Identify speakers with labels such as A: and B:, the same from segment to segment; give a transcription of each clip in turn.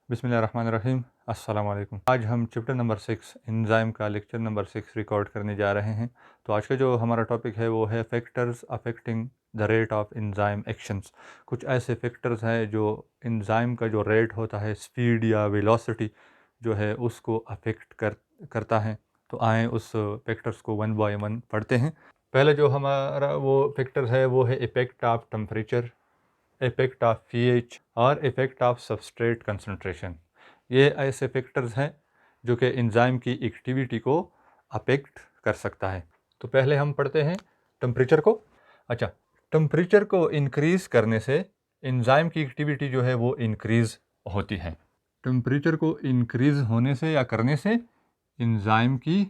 A: बिस्मिल्लाहिर्रहमानिर्रहीम। अस्सलाम वालेकुम। आज हम चैप्टर नंबर 6 एंजाइम का लेक्चर नंबर 6 रिकॉर्ड करने जा रहे हैं। तो आज का जो हमारा टॉपिक है वो है factors affecting the rate of enzyme actions. कुछ ऐसे फैक्टर्स हैं जो एंजाइम का जो रेट होता है, स्पीड या वेलोसिटी जो है उसको अफेक्ट करता है। तो आए उस फैक्टर्स को वन बाय वन पढ़ते हैं। पहले जो हमारा वो फैक्टर है वो है effect of temperature, effect of pH और इफेक्ट ऑफ सबस्ट्रेट कंसंट्रेशन। ये ऐसे फैक्टर्स हैं जो कि एंजाइम की एक्टिविटी को अफेक्ट कर सकता है। तो पहले हम पढ़ते हैं टेम्परेचर को। अच्छा, टेम्परेचर को इंक्रीज़ करने से एंजाइम की एक्टिविटी जो है वो इंक्रीज़ होती है। टेम्परेचर को इंक्रीज़ होने से या करने से एंजाइम की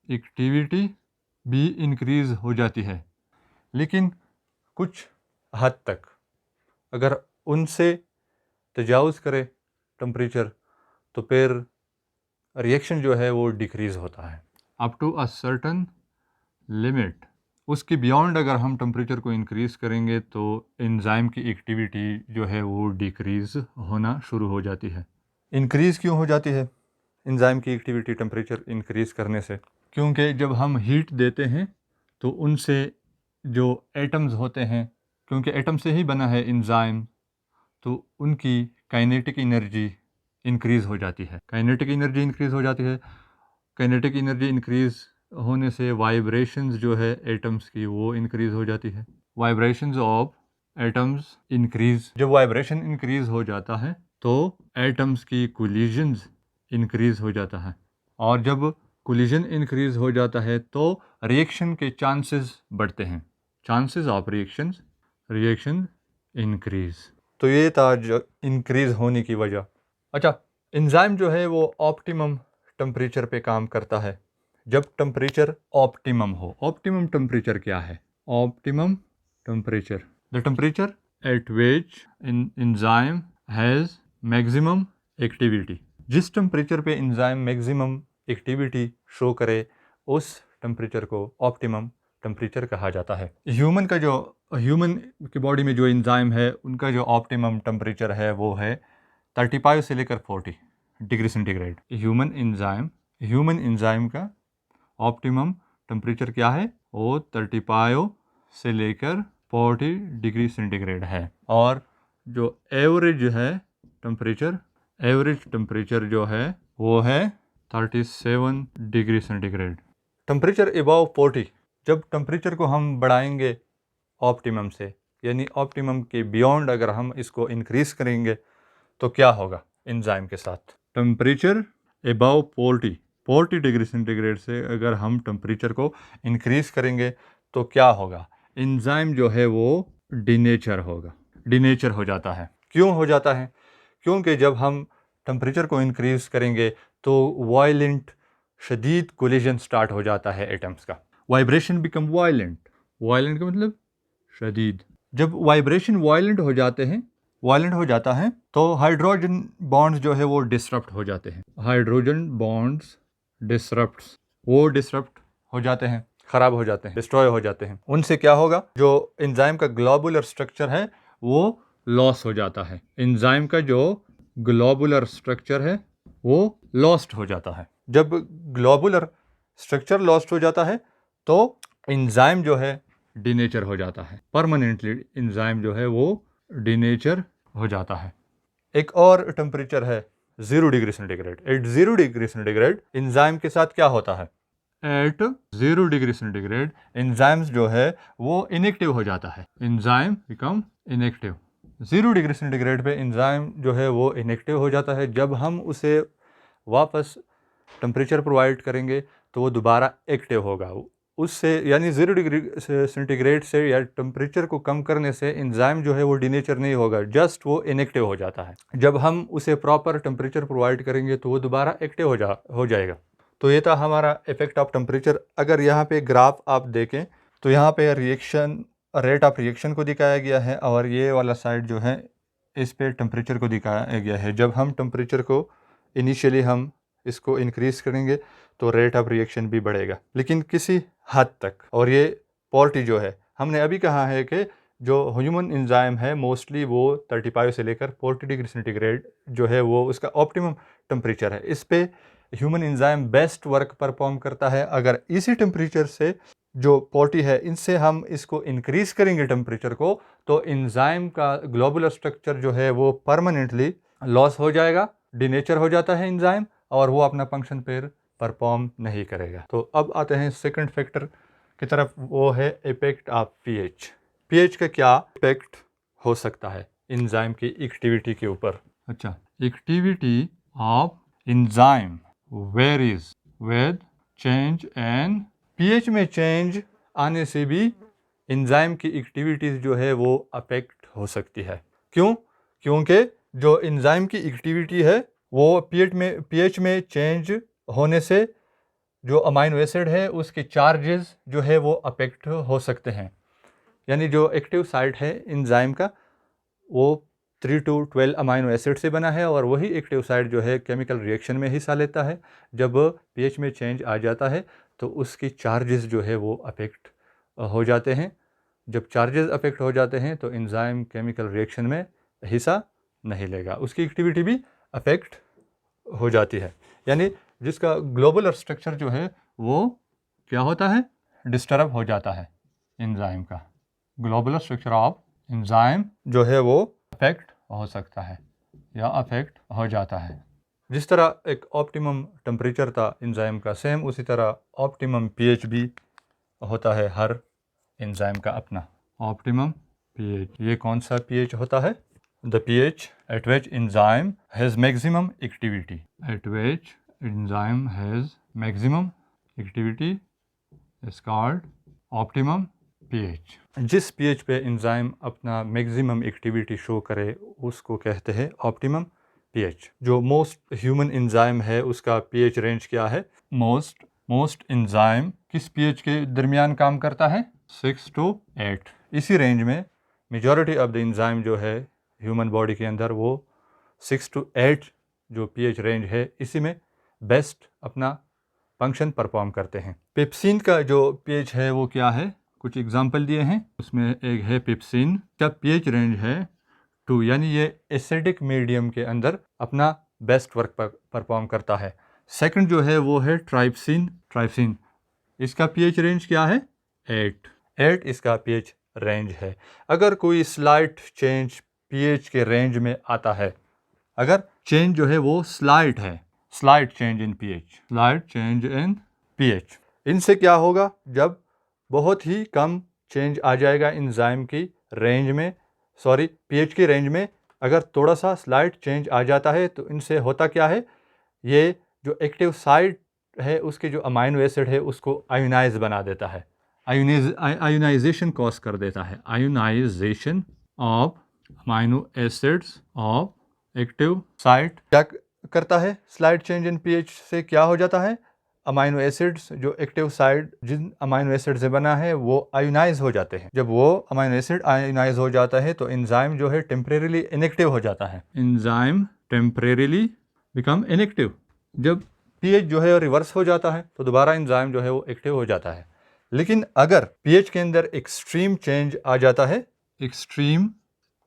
A: एक्टिविटी भी इंक्रीज़ हो जाती है, लेकिन कुछ हद तक। अगर उनसे तजावुज़ करे टेम्परेचर तो फिर रिएक्शन जो है वो डिक्रीज़ होता है up to a certain limit. उसके बियॉन्ड अगर हम टेम्परेचर को इंक्रीज़ करेंगे तो एंजाइम की एक्टिविटी जो है वो डिक्रीज़ होना शुरू हो जाती है। इंक्रीज़ क्यों हो जाती है एंजाइम की एक्टिविटी टेम्परेचर इंक्रीज़ करने से? क्योंकि जब हम हीट देते हैं तो उनसे जो एटम्स होते हैं, क्योंकि एटम से ही बना है एंजाइम, तो उनकी काइनेटिक एनर्जी इंक्रीज़ हो जाती है। काइनेटिक एनर्जी इंक्रीज़ हो जाती है। काइनेटिक एनर्जी इंक्रीज़ होने से वाइब्रेशंस जो है एटम्स की वो इंक्रीज़ हो जाती है। Vibrations of atoms increase. जब वाइब्रेशन इंक्रीज़ हो जाता है तो एटम्स की कोलिजन्स इंक्रीज़ हो जाता है, और जब कोलिजन इंक्रीज़ हो जाता है तो रिएक्शन के चांसेस बढ़ते हैं। Chances of reaction increase. तो ये था जो इंक्रीज़ होने की वजह। अच्छा, एंजाइम जो है वो ऑप्टिमम टेम्परेचर पे काम करता है जब टेम्परेचर ऑप्टिमम हो। ऑप्टिमम टेम्परेचर क्या है? Optimum temperature, the temperature at which enzyme has maximum activity. जिस टेम्परेचर पे एंजाइम मैक्सिमम एक्टिविटी शो करे उस टेम्परेचर को ऑप्टिमम टेम्परेचर कहा जाता है। ह्यूमन की बॉडी में जो एंजाइम है उनका जो ऑप्टिमम टेम्परेचर है वो है 35 से लेकर 40 डिग्री सेंटीग्रेड। ह्यूमन एंजाइम का ऑप्टिमम टेम्परेचर क्या है? वो 35 से लेकर 40 डिग्री सेंटीग्रेड है। और जो एवरेज टेम्परेचर जो है वो है 37 डिग्री सेंटीग्रेड। टेम्परेचर अबव 40, जब टेम्परेचर को हम बढ़ाएंगे ऑप्टिमम से, यानी ऑप्टिमम के बियॉन्ड अगर हम इसको इंक्रीज़ करेंगे तो क्या होगा एंजाइम के साथ? टेम्परेचर अबव 40 डिग्री सेंटीग्रेड से अगर हम टेम्परेचर को इंक्रीज़ करेंगे तो क्या होगा? एंजाइम जो है वो डिनेचर हो जाता है। क्यों हो जाता है? क्योंकि जब हम टेम्परेचर को इंक्रीज़ करेंगे तो वायलेंट शदीद कोलिजन स्टार्ट हो जाता है एटम्स का। वाइब्रेशन बिकम वायलेंट का मतलब शदीद। जब वाइब्रेशन वायलेंट हो जाता है तो हाइड्रोजन बॉन्ड्स जो है वो डिसरप्ट हो जाते हैं। हाइड्रोजन बॉन्ड्स डिसरप्ट हो जाते हैं, ख़राब हो जाते हैं, डिस्ट्रॉय हो जाते हैं। उनसे क्या होगा? जो एंजाइम का ग्लोबुलर स्ट्रक्चर है वो लॉस हो जाता है। एंजाइम का जो ग्लोबुलर स्ट्रक्चर है वो लॉस्ट हो जाता है। जब ग्लोबुलर स्ट्रक्चर लॉस्ट हो जाता है तो एंजाइम जो है डिनेचर हो जाता है। परमानेंटली एंजाइम जो है वो डिनेचर हो जाता है। एक और टेम्परेचर है 0 degree centigrade. At 0 degree centigrade enzyme के साथ क्या होता है? एट 0 डिग्री सेंटीग्रेड एंजाइम्स जो है वो इनएक्टिव हो जाता है। Enzyme become inactive. 0 degree centigrade पे एंजाइम जो है वो इनएक्टिव हो जाता है। जब हम उसे वापस टेम्परेचर प्रोवाइड करेंगे तो वो दोबारा एक्टिव होगा। उससे यानी 0 डिग्री सेंटीग्रेड से या टेम्परेचर को कम करने से एंजाइम जो है वो डिनेचर नहीं होगा, जस्ट वो इनएक्टिव हो जाता है। जब हम उसे प्रॉपर टेम्परेचर प्रोवाइड करेंगे तो वो दोबारा एक्टिव हो जाएगा। तो ये था हमारा इफेक्ट ऑफ टेम्परेचर। अगर यहाँ पे ग्राफ आप देखें तो यहाँ पे रेट ऑफ रिएक्शन को दिखाया गया है और ये वाला साइड जो है इस पे टेम्परेचर को दिखाया गया है। जब हम टेम्परेचर को इनिशियली हम इसको इंक्रीज़ करेंगे तो रेट ऑफ रिएक्शन भी बढ़ेगा, लेकिन किसी हद तक। और ये 40 जो है हमने अभी कहा है कि जो ह्यूमन एंजाइम है मोस्टली वो 35 से लेकर 40 डिग्री सेंटीग्रेड जो है वो उसका ऑप्टिमम टेम्परेचर है। इस पे human enzyme best work perform करता है। अगर इसी टेम्परेचर से जो 40 है इनसे हम इसको इंक्रीज़ करेंगे टेम्परेचर को, तो एंजाइम का ग्लोबुलर स्ट्रक्चर जो है वो परमानेंटली लॉस हो जाएगा, डिनेचर हो जाता है एंजाइम, और वो अपना फंक्शन फिर परफॉर्म नहीं करेगा। तो अब आते हैं सेकंड फैक्टर की तरफ, वो है इफेक्ट ऑफ पीएच। पीएच का क्या इफेक्ट हो सकता है एंजाइम की एक्टिविटी के ऊपर? अच्छा, activity of enzyme varies with change and pH में चेंज आने से भी एंजाइम की एक्टिविटीज़ जो है वो अफेक्ट हो सकती है। क्यों? क्योंकि जो एंजाइम की एक्टिविटी है वो पीएच में चेंज होने से जो अमाइनो एसिड है उसके चार्जेस जो है वो अफेक्ट हो सकते हैं। यानी जो एक्टिव साइट है एंजाइम का वो 3 to 12 अमाइनो एसिड से बना है, और वही एक्टिव साइट जो है केमिकल रिएक्शन में हिस्सा लेता है। जब पीएच में चेंज आ जाता है तो उसकी चार्जेस जो है वो अफेक्ट हो जाते हैं। जब चार्जेस अफेक्ट हो जाते हैं तो एंजाइम केमिकल रिएक्शन में हिस्सा नहीं लेगा, उसकी एक्टिविटी भी अफेक्ट हो जाती है। यानी जिसका ग्लोबुलर स्ट्रक्चर जो है वो क्या होता है, डिस्टर्ब हो जाता है। एंजाइम का ग्लोबुलर स्ट्रक्चर ऑफ एंजाइम जो है वो अफेक्ट हो सकता है या अफेक्ट हो जाता है। जिस तरह एक ऑप्टिमम टेम्परेचर था एंजाइम का, सेम उसी तरह ऑप्टिमम पीएच भी होता है हर एंजाइम का अपना ऑप्टिमम पीएच। ये कौन सा पीएच होता है? The pH eight which enzyme has maximum activity, eight which enzyme has maximum activity is called optimum pH. जिस पीएच पे एंजाइम अपना मैक्सिमम एक्टिविटी शो करे उसको कहते हैं ऑप्टिमम पीएच। जो मोस्ट ह्यूमन एंजाइम है उसका पीएच रेंज क्या है? मोस्ट एंजाइम किस पीएच के दरमियान काम करता है? 6 to 8। इसी रेंज में मेजॉरिटी ऑफ द एंजाइम जो है ह्यूमन बॉडी के अंदर वो 6 to 8 जो पीएच रेंज है इसी में बेस्ट अपना फंक्शन परफॉर्म करते हैं। पेप्सिन का जो पीएच है वो क्या है? कुछ एग्जाम्पल दिए हैं, उसमें एक है पेप्सिन का पीएच रेंज है 2, यानी ये एसिडिक मीडियम के अंदर अपना बेस्ट वर्क परफॉर्म करता है। सेकंड जो है वो है ट्राइप्सिन, इसका पीएच रेंज क्या है? 8 इसका पीएच रेंज है। अगर कोई स्लाइट चेंज पीएच के रेंज में आता है, अगर चेंज जो है वो स्लाइट है, स्लाइट चेंज इन पीएच, इनसे क्या होगा? जब बहुत ही कम चेंज आ जाएगा एंजाइम की रेंज में, पीएच की रेंज में, अगर थोड़ा सा स्लाइट चेंज आ जाता है तो इनसे होता क्या है, ये जो एक्टिव साइट है उसके जो अमाइनो एसिड है उसको आयोनाइज बना देता है, आयोनाइजेशन कॉज कर देता है। Ionization of amino acids of active site क्या करता है? स्लाइट चेंज इन पीएच से क्या हो जाता है? अमाइनो एसिड्स जो एक्टिव साइट जिन अमाइनो एसिड से बना है वो आयोनाइज हो जाते हैं। जब वो अमाइनो एसिड आयोनाइज हो जाता है तो एंजाइम जो है टेम्परेरीली इनएक्टिव हो जाता है। Enzyme temporarily become inactive. जब पीएच जो है रिवर्स हो जाता है तो दोबारा एंजाइम जो है वो एक्टिव हो जाता है। लेकिन अगर पीएच के अंदर एक्सट्रीम चेंज आ जाता है, एक्सट्रीम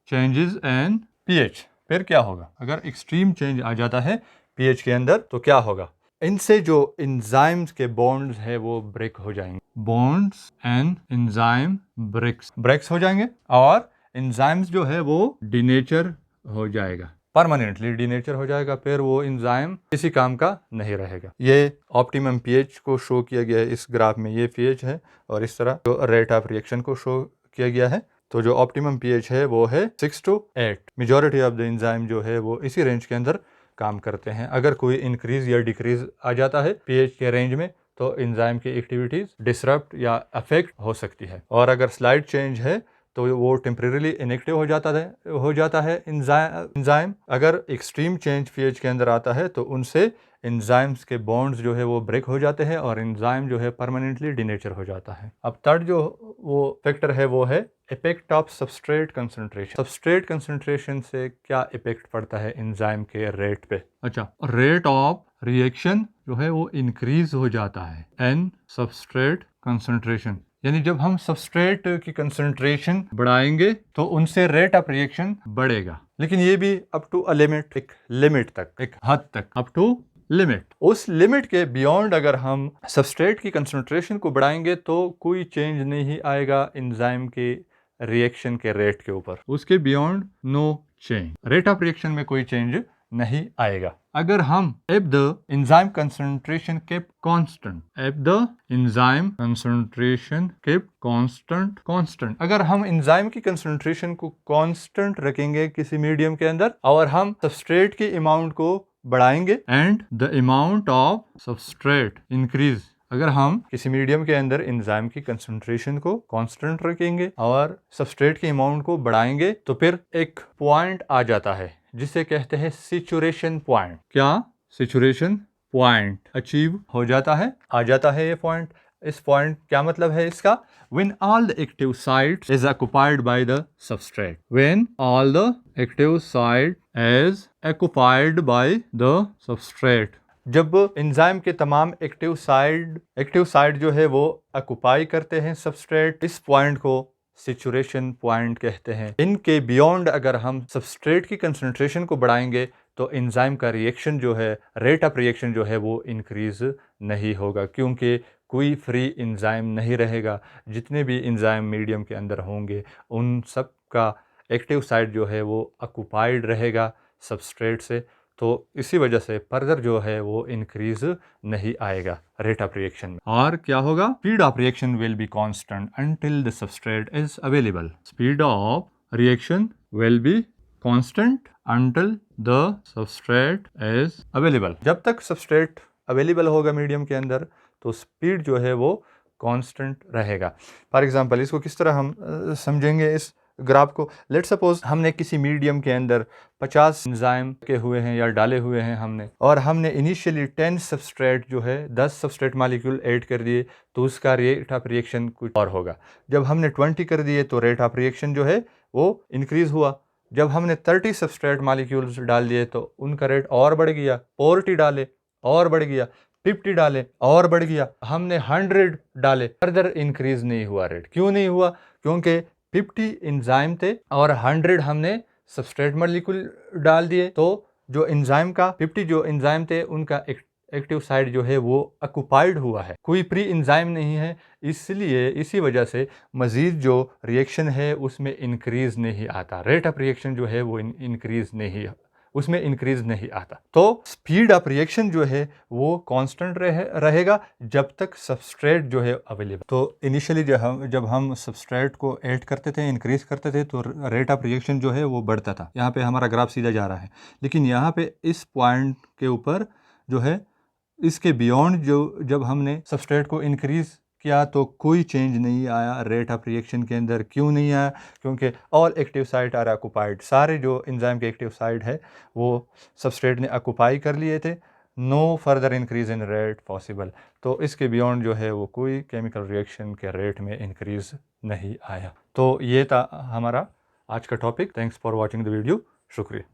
A: चेंजेस इन पीएच, फिर क्या होगा? अगर एक्सट्रीम चेंज आ जाता है पीएच के अंदर तो क्या होगा? इनसे जो एंजाइम्स के बॉन्ड्स है वो ब्रेक हो जाएंगे, बॉन्ड्स एंड एंजाइम ब्रेक्स हो जाएंगे, और एंजाइम्स जो है वो डिनेचर हो जाएगा, परमानेंटली डिनेचर हो जाएगा। फिर वो एंजाइम किसी काम का नहीं रहेगा। ये ऑप्टिमम पीएच को शो किया गया है इस ग्राफ में, ये पीएच है, और इस तरह जो रेट ऑफ रिएक्शन को शो किया गया है। तो जो ऑप्टिमम पीएच है वो है 6 to 8। Majority of the enzyme जो है वो इसी रेंज के अंदर काम करते हैं। अगर कोई इंक्रीज या डिक्रीज आ जाता है पीएच के रेंज में तो एंजाइम की एक्टिविटीज डिसरप्ट या अफेक्ट हो सकती है, और अगर स्लाइड चेंज है तो वो टेम्परेरीली इनएक्टिव हो जाता है एंजाइम। अगर एक्सट्रीम चेंज पीएच के अंदर आता है तो उनसे एंजाइम्स के बॉन्ड्स जो है वो ब्रेक हो जाते हैं और एंजाइम जो है परमानेंटली डिनेचर हो जाता है। अब थर्ड जो वो फैक्टर है वो है effect of substrate concentration. Substrate concentration से क्या इफेक्ट पड़ता है एंजाइम के रेट पे? अच्छा, रेट ऑफ रिएक्शन जो है वो इंक्रीज हो जाता है एन सबस्ट्रेट कंसंट्रेशन, यानी जब हम सबस्ट्रेट की कंसंट्रेशन बढ़ाएंगे तो उनसे रेट ऑफ रिएक्शन बढ़ेगा, लेकिन ये भी अप टू अ लिमिट, एक लिमिट तक, एक हद तक, अप टू लिमिट। उस लिमिट के बियॉन्ड अगर हम सबस्ट्रेट की कंसंट्रेशन को बढ़ाएंगे तो कोई चेंज नहीं आएगा एंजाइम के रिएक्शन के रेट के ऊपर। उसके beyond no change, rate of reaction में कोई चेंज नहीं आएगा। अगर हम if the enzyme concentration kept constant, अगर हम एंजाइम की कंसंट्रेशन को कांस्टेंट रखेंगे किसी मीडियम के अंदर और हम सबस्ट्रेट की अमाउंट को बढ़ाएंगे and the amount of substrate increase, अगर हम किसी मीडियम के अंदर एंजाइम की कंसंट्रेशन को कांस्टेंट रखेंगे और सबस्ट्रेट की अमाउंट को बढ़ाएंगे तो फिर एक पॉइंट आ जाता है जिसे कहते हैं सैचुरेशन पॉइंट। क्या सैचुरेशन पॉइंट अचीव हो जाता है, आ जाता है ये पॉइंट। इस पॉइंट क्या मतलब है इसका? When all the active site is occupied by the substrate. When all the active site is occupied by the substrate. जब एंजाइम के तमाम एक्टिव साइड जो है वो ऑक्युपाई करते हैं सबस्ट्रेट, इस पॉइंट को सैचुरेशन पॉइंट कहते हैं। इनके बियॉन्ड अगर हम सबस्ट्रेट की कंसंट्रेशन को बढ़ाएंगे तो एंजाइम का रिएक्शन जो है, रेट ऑफ रिएक्शन जो है वो इंक्रीज नहीं होगा, क्योंकि कोई फ्री एंजाइम नहीं रहेगा। जितने भी एंजाइम मीडियम के अंदर होंगे उन सब का एक्टिव साइड जो है वो ऑक्युपाइड रहेगा सबस्ट्रेट से, तो इसी वजह से फर्दर जो है वो इंक्रीज नहीं आएगा रेट ऑफ रिएक्शन में। और क्या होगा? Speed of reaction will be constant until the substrate is available. Speed of reaction will be constant until the substrate is available. जब तक सबस्ट्रेट अवेलेबल होगा मीडियम के अंदर तो स्पीड जो है वो कांस्टेंट रहेगा। फॉर एग्जांपल इसको किस तरह हम समझेंगे इस ग्राफ को? लेट सपोज हमने किसी मीडियम के अंदर 50 एंजाइम के हुए हैं या डाले हुए हैं हमने, और हमने इनिशियली 10 सबस्ट्रेट जो है 10 सबस्ट्रेट मॉलिक्यूल ऐड कर दिए, तो उसका रेट ऑफ रिएक्शन कुछ और होगा। जब हमने 20 कर दिए तो रेट ऑफ रिएक्शन जो है वो इंक्रीज हुआ। जब हमने 30 सबस्ट्रेट मॉलिक्यूल्स डाल दिए तो उनका रेट और बढ़ गया। 40 डाले और बढ़ गया, 50 डाले और बढ़ गया, हमने 100 डाले, फर्दर इंक्रीज नहीं हुआ रेट। क्यों नहीं हुआ? क्योंकि 50 एंजाइम थे और 100 हमने सबस्ट्रेट मॉलिक्यूल डाल दिए, तो जो एंजाइम का 50 जो एंजाइम थे उनका एक्टिव साइड जो है वो ऑक्युपाइड हुआ है, कोई प्री एंजाइम नहीं है, इसलिए इसी वजह से मज़ीद जो रिएक्शन है उसमें इंक्रीज नहीं आता, रेट ऑफ रिएक्शन जो है वो इंक्रीज नहीं, उसमें इंक्रीज नहीं आता। तो स्पीड ऑफ रिएक्शन जो है वो कांस्टेंट रहेगा जब तक सबस्ट्रेट जो है अवेलेबल। तो इनिशियली जब हम सबस्ट्रेट को ऐड करते थे, इंक्रीज करते थे, तो रेट ऑफ रिएक्शन जो है वो बढ़ता था। यहाँ पे हमारा ग्राफ सीधा जा रहा है, लेकिन यहाँ पे इस पॉइंट के ऊपर जो है, इसके बियॉन्ड जब हमने सबस्ट्रेट को इंक्रीज किया तो कोई चेंज नहीं आया रेट ऑफ रिएक्शन के अंदर। क्यों नहीं आया? क्योंकि all active site are occupied, सारे जो एंजाइम के एक्टिव साइट है वो सबस्ट्रेट ने ऑक्युपाई कर लिए थे। No further increase in rate possible. तो इसके बियॉन्ड जो है वो कोई केमिकल रिएक्शन के रेट में इंक्रीज नहीं आया। तो ये था हमारा आज का topic. Thanks for watching the video. शुक्रिया।